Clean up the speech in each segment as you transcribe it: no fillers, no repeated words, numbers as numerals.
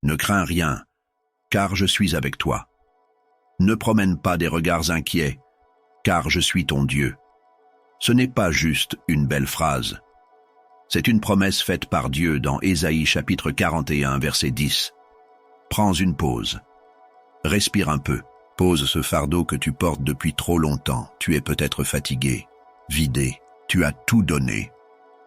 Ne crains rien, car je suis avec toi. Ne promène pas des regards inquiets, car je suis ton Dieu. Ce n'est pas juste une belle phrase. C'est une promesse faite par Dieu dans Ésaïe chapitre 41, verset 10. Prends une pause. Respire un peu. Pose ce fardeau que tu portes depuis trop longtemps. Tu es peut-être fatigué, vidé. Tu as tout donné.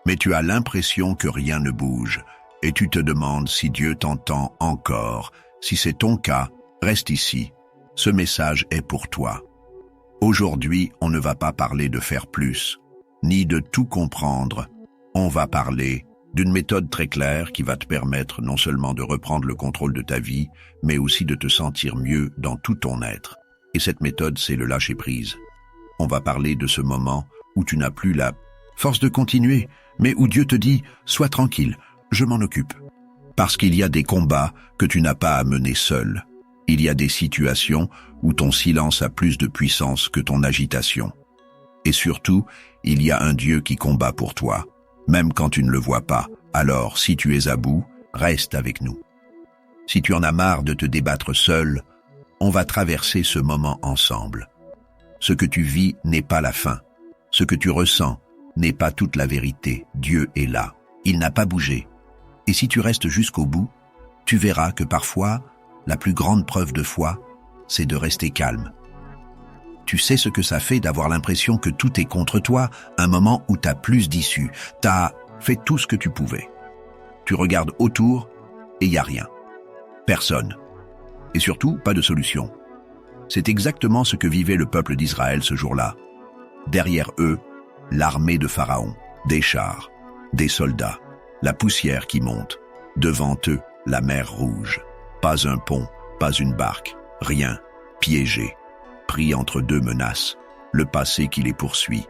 Mais tu as l'impression que rien ne bouge. Et tu te demandes si Dieu t'entend encore. Si c'est ton cas, reste ici. Ce message est pour toi. Aujourd'hui, on ne va pas parler de faire plus, ni de tout comprendre. On va parler d'une méthode très claire qui va te permettre non seulement de reprendre le contrôle de ta vie, mais aussi de te sentir mieux dans tout ton être. Et cette méthode, c'est le lâcher-prise. On va parler de ce moment où tu n'as plus la force de continuer, mais où Dieu te dit « Sois tranquille, je m'en occupe ». Parce qu'il y a des combats que tu n'as pas à mener seul. Il y a des situations où ton silence a plus de puissance que ton agitation. Et surtout, il y a un Dieu qui combat pour toi, même quand tu ne le vois pas. Alors, si tu es à bout, reste avec nous. Si tu en as marre de te débattre seul, on va traverser ce moment ensemble. Ce que tu vis n'est pas la fin. Ce que tu ressens n'est pas toute la vérité. Dieu est là. Il n'a pas bougé. Et si tu restes jusqu'au bout, tu verras que parfois, la plus grande preuve de foi, c'est de rester calme. Tu sais ce que ça fait d'avoir l'impression que tout est contre toi, un moment où t'as plus d'issue. T'as fait tout ce que tu pouvais. Tu regardes autour et y a rien. Personne. Et surtout, pas de solution. C'est exactement ce que vivait le peuple d'Israël ce jour-là. Derrière eux, l'armée de Pharaon, des chars, des soldats, la poussière qui monte. Devant eux, la mer Rouge. Pas un pont, pas une barque, rien, piégé, pris entre deux menaces, le passé qui les poursuit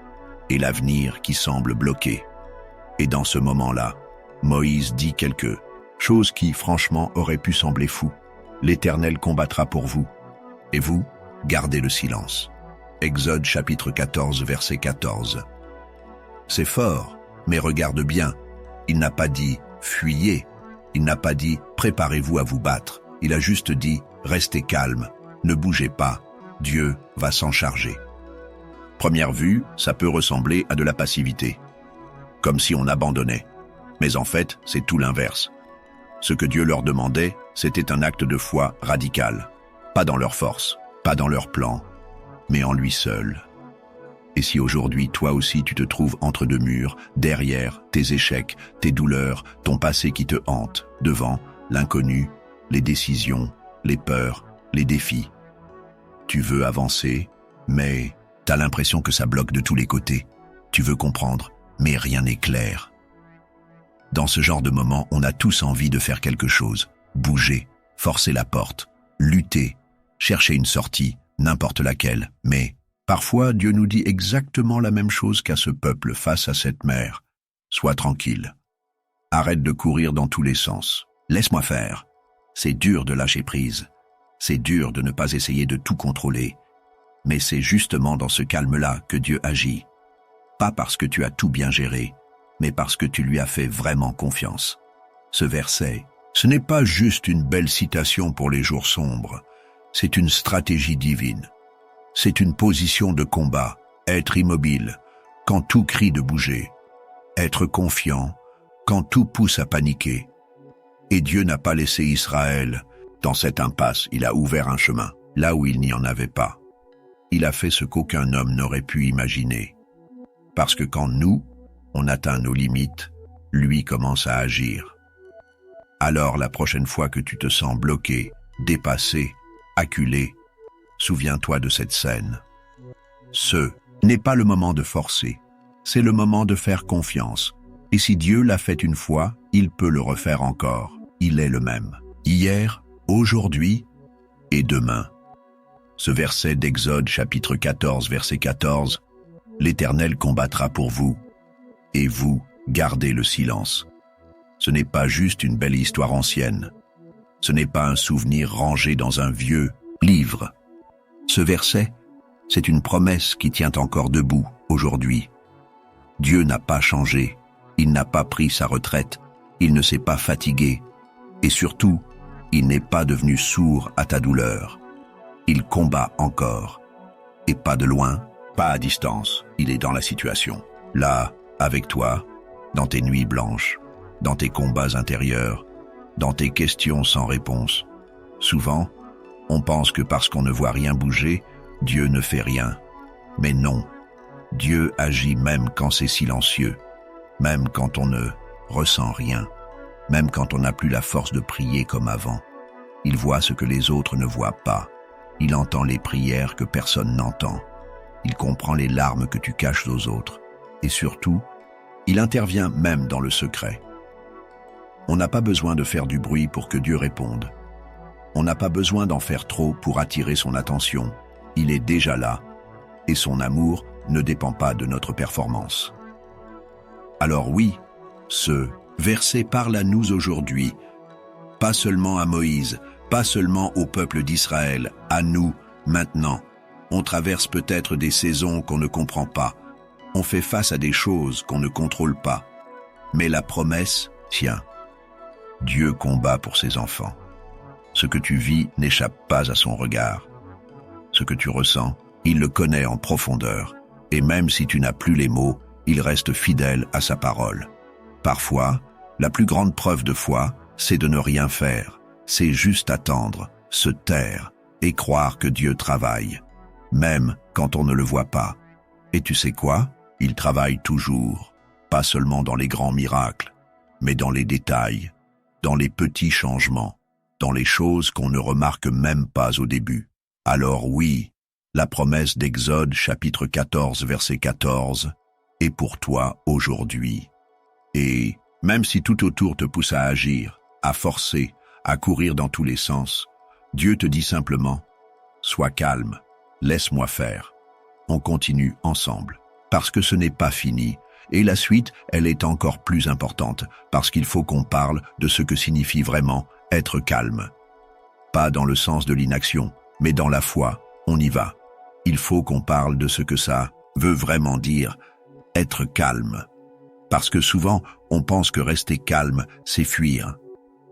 et l'avenir qui semble bloqué. Et dans ce moment-là, Moïse dit quelque chose qui, franchement, aurait pu sembler fou. L'Éternel combattra pour vous, et vous, gardez le silence. Exode chapitre 14, verset 14. C'est fort, mais regarde bien, il n'a pas dit « fuyez », il n'a pas dit « préparez-vous à vous battre », il a juste dit « restez calme, ne bougez pas, Dieu va s'en charger ». Première vue, ça peut ressembler à de la passivité, comme si on abandonnait. Mais en fait, c'est tout l'inverse. Ce que Dieu leur demandait, c'était un acte de foi radical. Pas dans leur force, pas dans leur plan, mais en lui seul. Et si aujourd'hui, toi aussi, tu te trouves entre deux murs, derrière tes échecs, tes douleurs, ton passé qui te hante, devant l'inconnu, les décisions, les peurs, les défis. Tu veux avancer, mais t'as l'impression que ça bloque de tous les côtés. Tu veux comprendre, mais rien n'est clair. Dans ce genre de moment, on a tous envie de faire quelque chose, bouger, forcer la porte, lutter, chercher une sortie, n'importe laquelle. Mais parfois, Dieu nous dit exactement la même chose qu'à ce peuple face à cette mer. Sois tranquille. Arrête de courir dans tous les sens. Laisse-moi faire. C'est dur de lâcher prise. C'est dur de ne pas essayer de tout contrôler. Mais c'est justement dans ce calme-là que Dieu agit. Pas parce que tu as tout bien géré, mais parce que tu lui as fait vraiment confiance. Ce verset, ce n'est pas juste une belle citation pour les jours sombres, c'est une stratégie divine. C'est une position de combat, être immobile, quand tout crie de bouger, être confiant, quand tout pousse à paniquer. Et Dieu n'a pas laissé Israël dans cette impasse, il a ouvert un chemin, là où il n'y en avait pas. Il a fait ce qu'aucun homme n'aurait pu imaginer. Parce que quand nous, on atteint nos limites, lui commence à agir. Alors la prochaine fois que tu te sens bloqué, dépassé, acculé, souviens-toi de cette scène. Ce n'est pas le moment de forcer, c'est le moment de faire confiance. Et si Dieu l'a fait une fois, il peut le refaire encore. Il est le même. Hier, aujourd'hui et demain. Ce verset d'Exode chapitre 14, verset 14, « L'Éternel combattra pour vous, et vous, gardez le silence. » Ce n'est pas juste une belle histoire ancienne. Ce n'est pas un souvenir rangé dans un vieux livre. Ce verset, c'est une promesse qui tient encore debout aujourd'hui. Dieu n'a pas changé, il n'a pas pris sa retraite, il ne s'est pas fatigué. Et surtout, Il n'est pas devenu sourd à ta douleur. Il combat encore. Et pas de loin, pas à distance, il est dans la situation. Là, avec toi, dans tes nuits blanches, dans tes combats intérieurs, dans tes questions sans réponse. Souvent, on pense que parce qu'on ne voit rien bouger, Dieu ne fait rien. Mais non, Dieu agit même quand c'est silencieux, même quand on ne ressent rien, même quand on n'a plus la force de prier comme avant. Il voit ce que les autres ne voient pas. Il entend les prières que personne n'entend. Il comprend les larmes que tu caches aux autres. Et surtout, il intervient même dans le secret. On n'a pas besoin de faire du bruit pour que Dieu réponde. On n'a pas besoin d'en faire trop pour attirer son attention. Il est déjà là, et son amour ne dépend pas de notre performance. Alors oui, ce verset parle à nous aujourd'hui, pas seulement à Moïse, pas seulement au peuple d'Israël, à nous, maintenant. On traverse peut-être des saisons qu'on ne comprend pas. On fait face à des choses qu'on ne contrôle pas. Mais la promesse tient. Dieu combat pour ses enfants. Ce que tu vis n'échappe pas à son regard. Ce que tu ressens, il le connaît en profondeur. Et même si tu n'as plus les mots, il reste fidèle à sa parole. Parfois, la plus grande preuve de foi, c'est de ne rien faire. C'est juste attendre, se taire et croire que Dieu travaille, même quand on ne le voit pas. Et tu sais quoi? Il travaille toujours, pas seulement dans les grands miracles, mais dans les détails, dans les petits changements, dans les choses qu'on ne remarque même pas au début. Alors oui, la promesse d'Exode chapitre 14 verset 14 est pour toi aujourd'hui. Et même si tout autour te pousse à agir, à forcer, à courir dans tous les sens, Dieu te dit simplement « Sois calme, laisse-moi faire ». On continue ensemble, parce que ce n'est pas fini, et la suite, elle est encore plus importante, parce qu'il faut qu'on parle de ce que signifie vraiment être calme. Pas dans le sens de l'inaction, mais dans la foi, on y va. Il faut qu'on parle de ce que ça veut vraiment dire, être calme. Parce que souvent, on pense que rester calme, c'est fuir.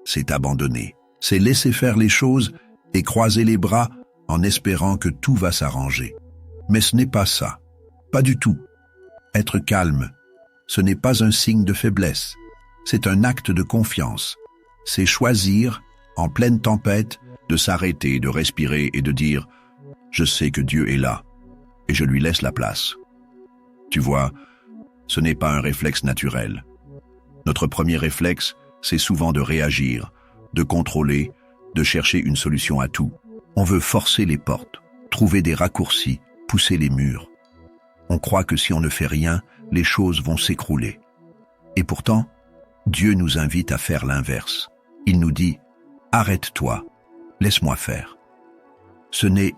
C'est abandonner, c'est laisser faire les choses et croiser les bras en espérant que tout va s'arranger. Mais ce n'est pas ça, pas du tout. Être calme, ce n'est pas un signe de faiblesse, c'est un acte de confiance. C'est choisir, en pleine tempête, de s'arrêter, de respirer et de dire « Je sais que Dieu est là, et je lui laisse la place ». Tu vois, ce n'est pas un réflexe naturel. Notre premier réflexe, c'est souvent de réagir, de contrôler, de chercher une solution à tout. On veut forcer les portes, trouver des raccourcis, pousser les murs. On croit que si on ne fait rien, les choses vont s'écrouler. Et pourtant, Dieu nous invite à faire l'inverse. Il nous dit « Arrête-toi, laisse-moi faire ». Ce n'est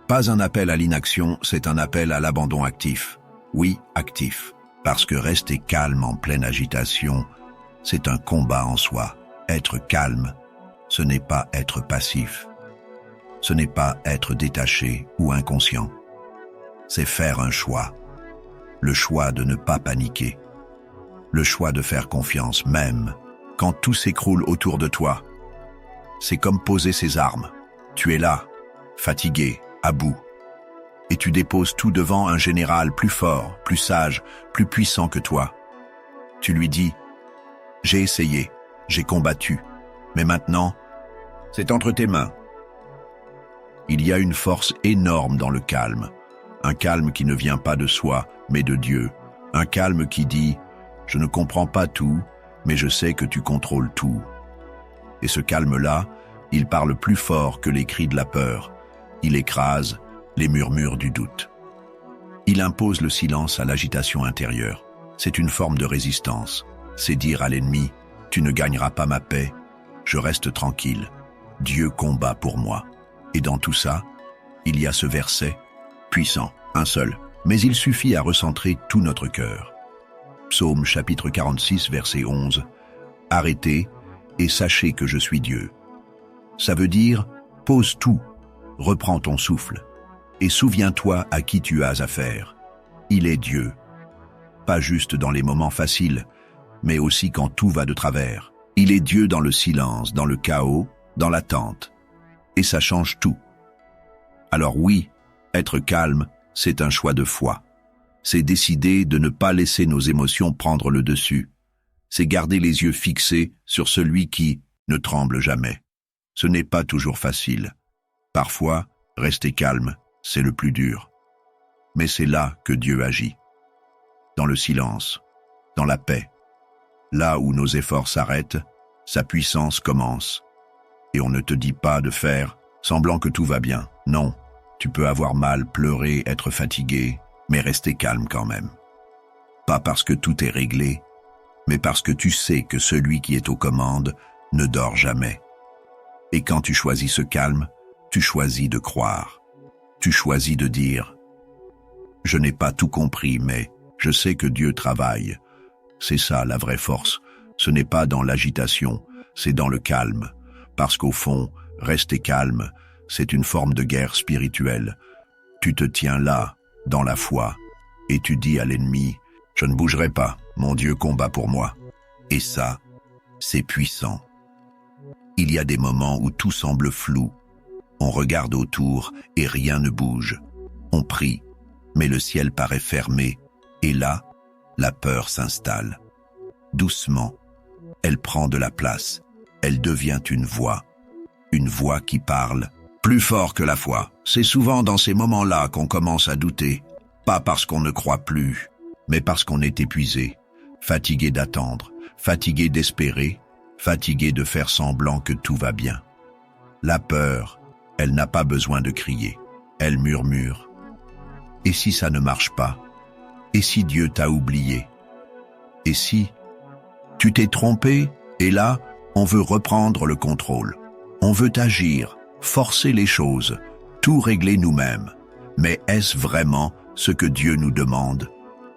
pas un appel à l'inaction, c'est un appel à l'abandon actif. Oui, actif, parce que rester calme en pleine agitation, c'est un combat en soi. Être calme, ce n'est pas être passif. Ce n'est pas être détaché ou inconscient. C'est faire un choix. Le choix de ne pas paniquer. Le choix de faire confiance même quand tout s'écroule autour de toi. C'est comme poser ses armes. Tu es là, fatigué, à bout. Et tu déposes tout devant un général plus fort, plus sage, plus puissant que toi. Tu lui dis « J'ai essayé, j'ai combattu, mais maintenant, c'est entre tes mains. » Il y a une force énorme dans le calme, un calme qui ne vient pas de soi, mais de Dieu, un calme qui dit « Je ne comprends pas tout, mais je sais que tu contrôles tout. » Et ce calme-là, il parle plus fort que les cris de la peur, il écrase les murmures du doute. Il impose le silence à l'agitation intérieure. C'est une forme de résistance. C'est dire à l'ennemi « Tu ne gagneras pas ma paix, je reste tranquille. Dieu combat pour moi. » Et dans tout ça, il y a ce verset, puissant, un seul, mais il suffit à recentrer tout notre cœur. Psaume chapitre 46, verset 11. « Arrêtez et sachez que je suis Dieu. » Ça veut dire, pose tout, reprends ton souffle, et souviens-toi à qui tu as affaire. Il est Dieu. Pas juste dans les moments faciles, mais aussi quand tout va de travers. Il est Dieu dans le silence, dans le chaos, dans l'attente. Et ça change tout. Alors oui, être calme, c'est un choix de foi. C'est décider de ne pas laisser nos émotions prendre le dessus. C'est garder les yeux fixés sur celui qui ne tremble jamais. Ce n'est pas toujours facile. Parfois, rester calme, c'est le plus dur. Mais c'est là que Dieu agit. Dans le silence, dans la paix. Là où nos efforts s'arrêtent, sa puissance commence. Et on ne te dit pas de faire semblant que tout va bien. Non, tu peux avoir mal, pleurer, être fatigué, mais rester calme quand même. Pas parce que tout est réglé, mais parce que tu sais que celui qui est aux commandes ne dort jamais. Et quand tu choisis ce calme, tu choisis de croire. Tu choisis de dire « Je n'ai pas tout compris, mais je sais que Dieu travaille. » C'est ça la vraie force. Ce n'est pas dans l'agitation, c'est dans le calme. Parce qu'au fond, rester calme, c'est une forme de guerre spirituelle. Tu te tiens là, dans la foi, et tu dis à l'ennemi « Je ne bougerai pas, mon Dieu combat pour moi. » Et ça, c'est puissant. Il y a des moments où tout semble flou. On regarde autour et rien ne bouge. On prie, mais le ciel paraît fermé, et là, la peur s'installe. Doucement, elle prend de la place. Elle devient une voix qui parle, plus fort que la foi. C'est souvent dans ces moments-là qu'on commence à douter, pas parce qu'on ne croit plus, mais parce qu'on est épuisé, fatigué d'attendre, fatigué d'espérer, fatigué de faire semblant que tout va bien. La peur, elle n'a pas besoin de crier, elle murmure. Et si ça ne marche pas? Et si Dieu t'a oublié? Et si tu t'es trompé, et là, on veut reprendre le contrôle. On veut agir, forcer les choses, tout régler nous-mêmes. Mais est-ce vraiment ce que Dieu nous demande?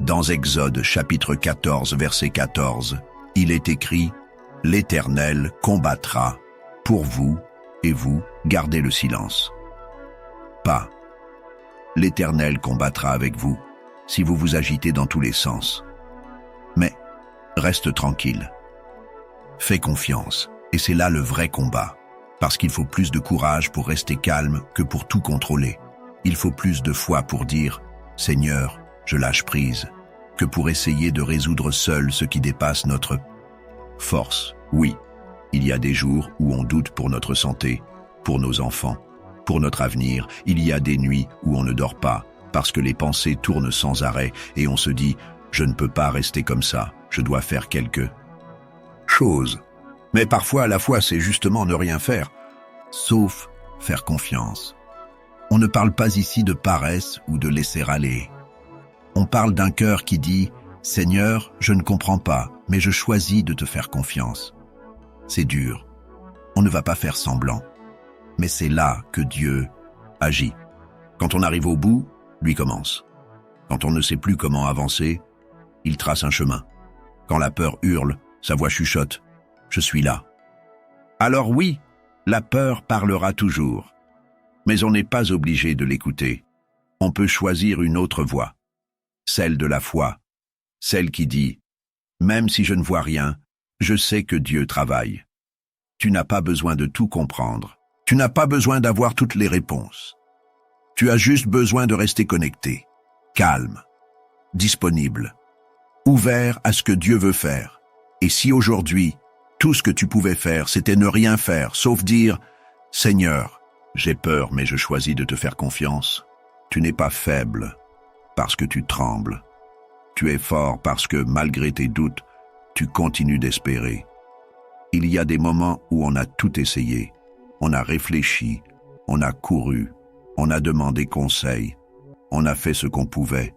Dans Exode chapitre 14, verset 14, il est écrit « L'Éternel combattra pour vous, et vous gardez le silence. » Pas « L'Éternel combattra avec vous, si vous vous agitez dans tous les sens. » Mais reste tranquille. Fais confiance, et c'est là le vrai combat. Parce qu'il faut plus de courage pour rester calme que pour tout contrôler. Il faut plus de foi pour dire « Seigneur, je lâche prise », que pour essayer de résoudre seul ce qui dépasse notre force. Oui, il y a des jours où on doute pour notre santé, pour nos enfants, pour notre avenir. Il y a des nuits où on ne dort pas, parce que les pensées tournent sans arrêt et on se dit « Je ne peux pas rester comme ça, je dois faire quelque chose ». Mais parfois, la foi, c'est justement ne rien faire, sauf faire confiance. On ne parle pas ici de paresse ou de laisser aller. On parle d'un cœur qui dit « Seigneur, je ne comprends pas, mais je choisis de te faire confiance. » C'est dur. On ne va pas faire semblant. Mais c'est là que Dieu agit. Quand on arrive au bout, lui commence. Quand on ne sait plus comment avancer, il trace un chemin. Quand la peur hurle, sa voix chuchote. Je suis là. Alors oui, la peur parlera toujours. Mais on n'est pas obligé de l'écouter. On peut choisir une autre voix. Celle de la foi. Celle qui dit « Même si je ne vois rien, je sais que Dieu travaille. » Tu n'as pas besoin de tout comprendre. Tu n'as pas besoin d'avoir toutes les réponses. Tu as juste besoin de rester connecté, calme, disponible, ouvert à ce que Dieu veut faire. Et si aujourd'hui, tout ce que tu pouvais faire, c'était ne rien faire, sauf dire « Seigneur, j'ai peur, mais je choisis de te faire confiance. » Tu n'es pas faible parce que tu trembles. Tu es fort parce que, malgré tes doutes, tu continues d'espérer. Il y a des moments où on a tout essayé. On a réfléchi, on a couru, on a demandé conseil, on a fait ce qu'on pouvait.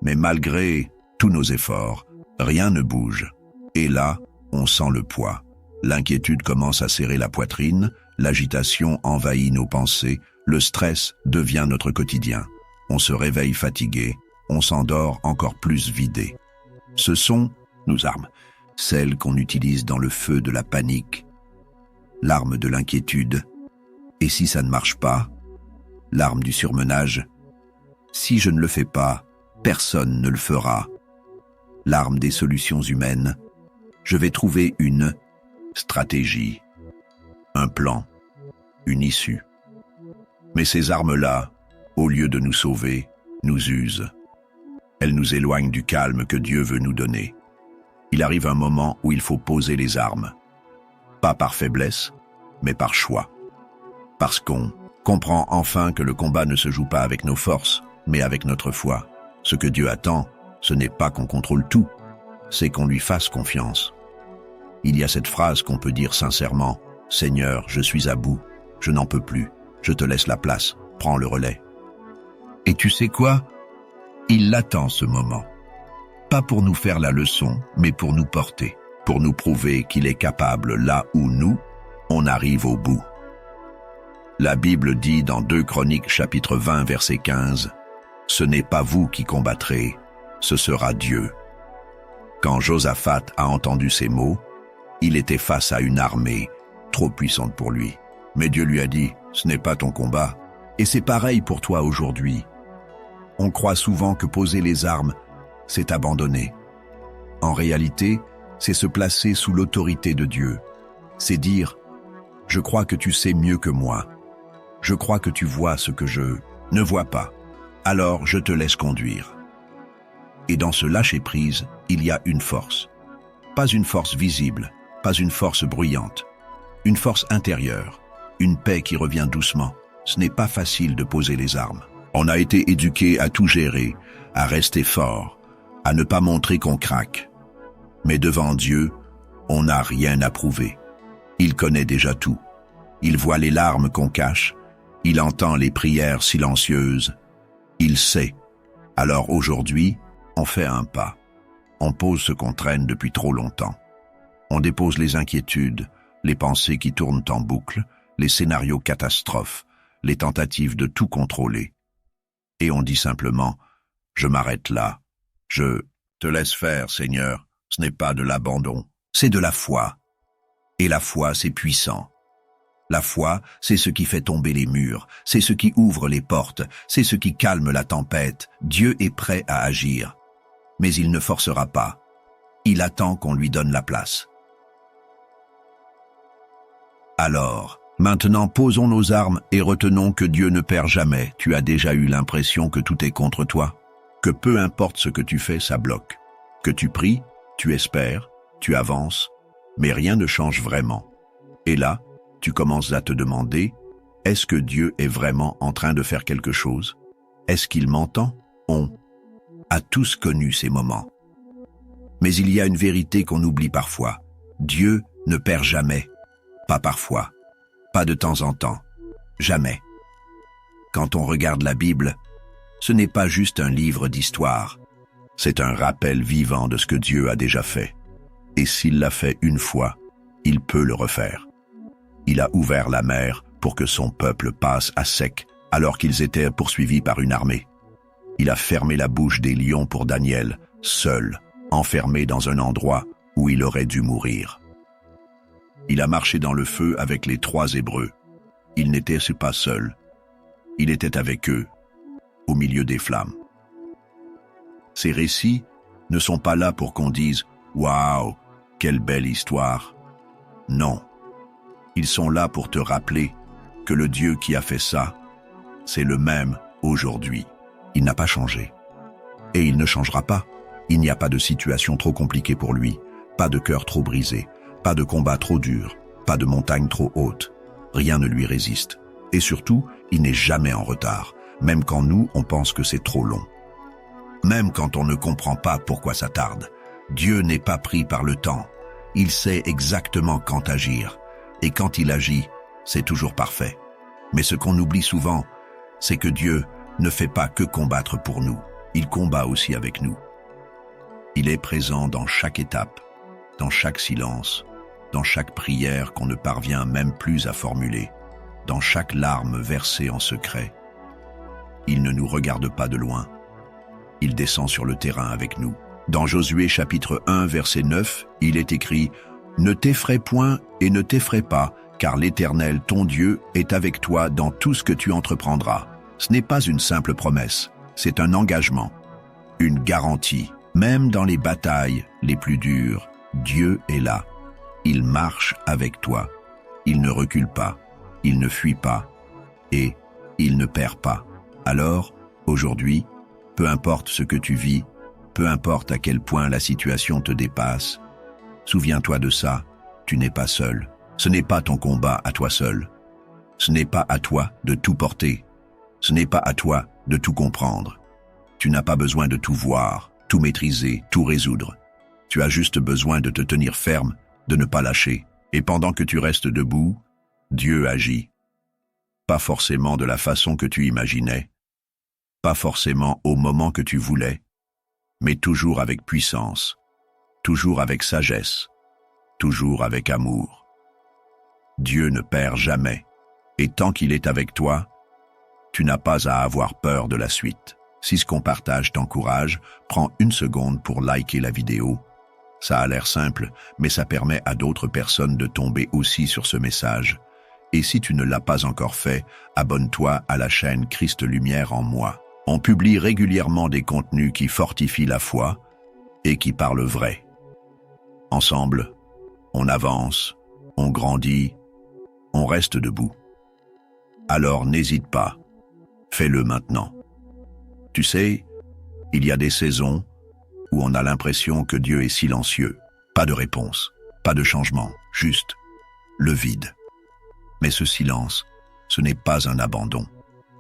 Mais malgré tous nos efforts, rien ne bouge. Et là, on sent le poids. L'inquiétude commence à serrer la poitrine, l'agitation envahit nos pensées, le stress devient notre quotidien. On se réveille fatigué, on s'endort encore plus vidé. Ce sont nos armes, celles qu'on utilise dans le feu de la panique. L'arme de l'inquiétude. Et si ça ne marche pas? L'arme du surmenage. Si je ne le fais pas, personne ne le fera. L'arme des solutions humaines. Je vais trouver une stratégie. un plan, une issue. Mais ces armes-là, au lieu de nous sauver, nous usent. Elles nous éloignent du calme que Dieu veut nous donner. Il arrive un moment où il faut poser les armes. Pas par faiblesse, mais par choix. Parce qu'on comprend enfin que le combat ne se joue pas avec nos forces, mais avec notre foi. Ce que Dieu attend, ce n'est pas qu'on contrôle tout, c'est qu'on lui fasse confiance. Il y a cette phrase qu'on peut dire sincèrement, « Seigneur, je suis à bout, je n'en peux plus, je te laisse la place, prends le relais. » Et tu sais quoi? Il l'attend ce moment. Pas pour nous faire la leçon, mais pour nous porter, pour nous prouver qu'il est capable là où nous, on arrive au bout. La Bible dit dans 2 Chroniques chapitre 20 verset 15, « Ce n'est pas vous qui combattrez, ce sera Dieu. » Quand Josaphat a entendu ces mots, il était face à une armée trop puissante pour lui. Mais Dieu lui a dit, « Ce n'est pas ton combat. » Et c'est pareil pour toi aujourd'hui. On croit souvent que poser les armes, c'est abandonner. En réalité, c'est se placer sous l'autorité de Dieu. C'est dire, « Je crois que tu sais mieux que moi. Je crois que tu vois ce que je ne vois pas. Alors je te laisse conduire. » Et dans ce lâcher-prise, il y a une force. Pas une force visible, pas une force bruyante. Une force intérieure, une paix qui revient doucement. Ce n'est pas facile de poser les armes. On a été éduqué à tout gérer, à rester fort, à ne pas montrer qu'on craque. Mais devant Dieu, on n'a rien à prouver. Il connaît déjà tout. Il voit les larmes qu'on cache. Il entend les prières silencieuses. Il sait. Alors aujourd'hui, on fait un pas. On pose ce qu'on traîne depuis trop longtemps. On dépose les inquiétudes, les pensées qui tournent en boucle, les scénarios catastrophes, les tentatives de tout contrôler. Et on dit simplement, « Je m'arrête là. Je te laisse faire, Seigneur. Ce n'est pas de l'abandon, c'est de la foi. » Et la foi, c'est puissant. La foi, c'est ce qui fait tomber les murs, c'est ce qui ouvre les portes, c'est ce qui calme la tempête. Dieu est prêt à agir. Mais il ne forcera pas. Il attend qu'on lui donne la place. Alors, maintenant posons nos armes et retenons que Dieu ne perd jamais. Tu as déjà eu l'impression que tout est contre toi? Que peu importe ce que tu fais, ça bloque. Que tu pries, tu espères, tu avances, mais rien ne change vraiment. Et là, tu commences à te demander, est-ce que Dieu est vraiment en train de faire quelque chose? Est-ce qu'il m'entend? On a tous connu ces moments. Mais il y a une vérité qu'on oublie parfois. Dieu ne perd jamais. Pas parfois. Pas de temps en temps. Jamais. Quand on regarde la Bible, ce n'est pas juste un livre d'histoire. C'est un rappel vivant de ce que Dieu a déjà fait. Et s'il l'a fait une fois, il peut le refaire. Il a ouvert la mer pour que son peuple passe à sec alors qu'ils étaient poursuivis par une armée. Il a fermé la bouche des lions pour Daniel, seul, enfermé dans un endroit où il aurait dû mourir. Il a marché dans le feu avec les 3 Hébreux. Il n'était pas seul. Il était avec eux, au milieu des flammes. Ces récits ne sont pas là pour qu'on dise « Waouh, quelle belle histoire !» Non. Ils sont là pour te rappeler que le Dieu qui a fait ça, c'est le même aujourd'hui. Il n'a pas changé. Et il ne changera pas. Il n'y a pas de situation trop compliquée pour lui, pas de cœur trop brisé, pas de combat trop dur, pas de montagne trop haute. Rien ne lui résiste. Et surtout, il n'est jamais en retard, même quand nous, on pense que c'est trop long. Même quand on ne comprend pas pourquoi ça tarde. Dieu n'est pas pris par le temps. Il sait exactement quand agir. Et quand il agit, c'est toujours parfait. Mais ce qu'on oublie souvent, c'est que Dieu ne fait pas que combattre pour nous. Il combat aussi avec nous. Il est présent dans chaque étape, dans chaque silence, dans chaque prière qu'on ne parvient même plus à formuler, dans chaque larme versée en secret. Il ne nous regarde pas de loin. Il descend sur le terrain avec nous. Dans Josué chapitre 1 verset 9, il est écrit « Ne t'effraie point et ne t'effraie pas, car l'Éternel, ton Dieu, est avec toi dans tout ce que tu entreprendras. » Ce n'est pas une simple promesse, c'est un engagement, une garantie. Même dans les batailles les plus dures, Dieu est là. Il marche avec toi. Il ne recule pas, il ne fuit pas, et il ne perd pas. Alors, aujourd'hui, peu importe ce que tu vis, peu importe à quel point la situation te dépasse, souviens-toi de ça, tu n'es pas seul. Ce n'est pas ton combat à toi seul. Ce n'est pas à toi de tout porter. Ce n'est pas à toi de tout comprendre. Tu n'as pas besoin de tout voir, tout maîtriser, tout résoudre. Tu as juste besoin de te tenir ferme, de ne pas lâcher. Et pendant que tu restes debout, Dieu agit. Pas forcément de la façon que tu imaginais, pas forcément au moment que tu voulais, mais toujours avec puissance, toujours avec sagesse, toujours avec amour. Dieu ne perd jamais, et tant qu'il est avec toi, tu n'as pas à avoir peur de la suite. Si ce qu'on partage t'encourage, prends une seconde pour liker la vidéo. Ça a l'air simple, mais ça permet à d'autres personnes de tomber aussi sur ce message. Et si tu ne l'as pas encore fait, abonne-toi à la chaîne Christ Lumière en moi. On publie régulièrement des contenus qui fortifient la foi et qui parlent vrai. Ensemble, on avance, on grandit, on reste debout. Alors n'hésite pas, fais-le maintenant. Tu sais, il y a des saisons où on a l'impression que Dieu est silencieux. Pas de réponse, pas de changement, juste le vide. Mais ce silence, ce n'est pas un abandon.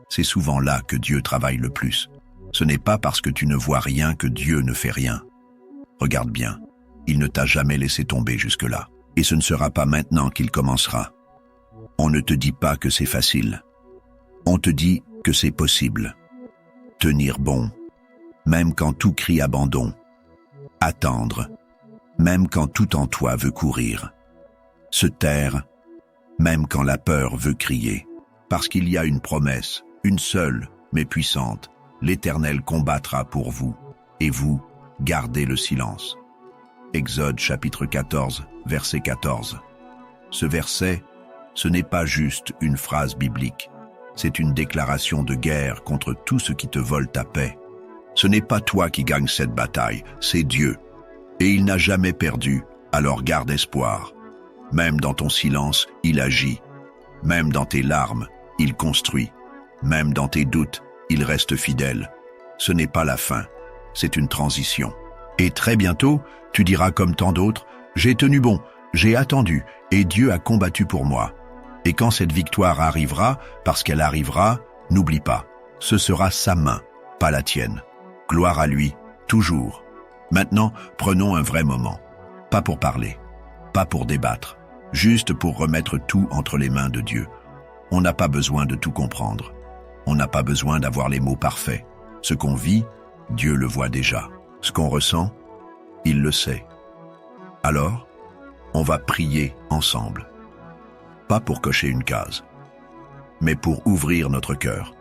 C'est souvent là que Dieu travaille le plus. Ce n'est pas parce que tu ne vois rien que Dieu ne fait rien. Regarde bien, il ne t'a jamais laissé tomber jusque-là. Et ce ne sera pas maintenant qu'il commencera. On ne te dit pas que c'est facile. On te dit que c'est possible. Tenir bon, même quand tout crie abandon. Attendre, même quand tout en toi veut courir. Se taire, même quand la peur veut crier. Parce qu'il y a une promesse, une seule, mais puissante. L'Éternel combattra pour vous, et vous, gardez le silence. Exode chapitre 14, verset 14. Ce verset, ce n'est pas juste une phrase biblique. C'est une déclaration de guerre contre tout ce qui te vole ta paix. Ce n'est pas toi qui gagne cette bataille, c'est Dieu. Et il n'a jamais perdu, alors garde espoir. Même dans ton silence, il agit. Même dans tes larmes, il construit. Même dans tes doutes, il reste fidèle. Ce n'est pas la fin, c'est une transition. Et très bientôt, tu diras comme tant d'autres, « J'ai tenu bon, j'ai attendu, et Dieu a combattu pour moi. » Et quand cette victoire arrivera, parce qu'elle arrivera, n'oublie pas, ce sera sa main, pas la tienne. Gloire à lui, toujours. Maintenant, prenons un vrai moment. Pas pour parler, pas pour débattre, juste pour remettre tout entre les mains de Dieu. On n'a pas besoin de tout comprendre. On n'a pas besoin d'avoir les mots parfaits. Ce qu'on vit, Dieu le voit déjà. Ce qu'on ressent, il le sait. Alors, on va prier ensemble. Pas pour cocher une case, mais pour ouvrir notre cœur,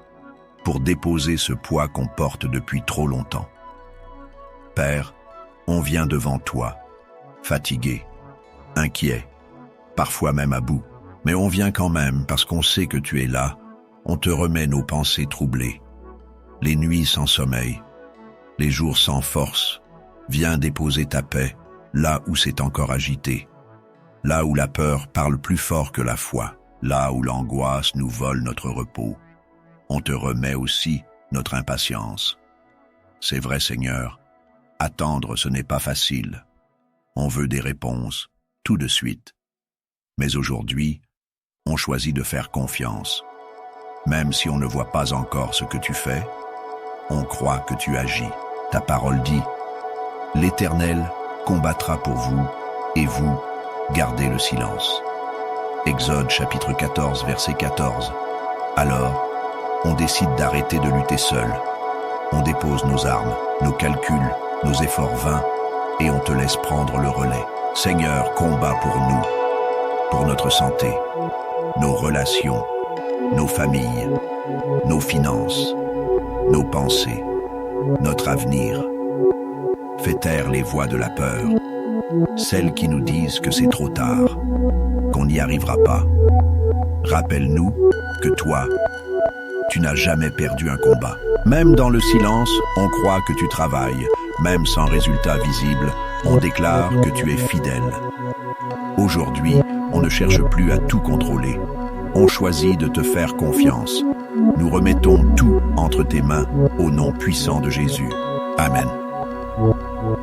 pour déposer ce poids qu'on porte depuis trop longtemps. Père, on vient devant toi, fatigué, inquiet, parfois même à bout, mais on vient quand même parce qu'on sait que tu es là, on te remet nos pensées troublées, les nuits sans sommeil, les jours sans force. Viens déposer ta paix là où c'est encore agité, là où la peur parle plus fort que la foi, là où l'angoisse nous vole notre repos. On te remet aussi notre impatience. C'est vrai, Seigneur, attendre ce n'est pas facile. On veut des réponses, tout de suite. Mais aujourd'hui, on choisit de faire confiance. Même si on ne voit pas encore ce que tu fais, on croit que tu agis. Ta parole dit, « L'Éternel combattra pour vous, et vous, gardez le silence. » Exode chapitre 14, verset 14. Alors, on décide d'arrêter de lutter seul. On dépose nos armes, nos calculs, nos efforts vains, et on te laisse prendre le relais. Seigneur, combat pour nous, pour notre santé, nos relations, nos familles, nos finances, nos pensées, notre avenir. Fais taire les voix de la peur, celles qui nous disent que c'est trop tard, qu'on n'y arrivera pas. Rappelle-nous que toi, tu n'as jamais perdu un combat. Même dans le silence, on croit que tu travailles. Même sans résultat visible, on déclare que tu es fidèle. Aujourd'hui, on ne cherche plus à tout contrôler. On choisit de te faire confiance. Nous remettons tout entre tes mains au nom puissant de Jésus. Amen.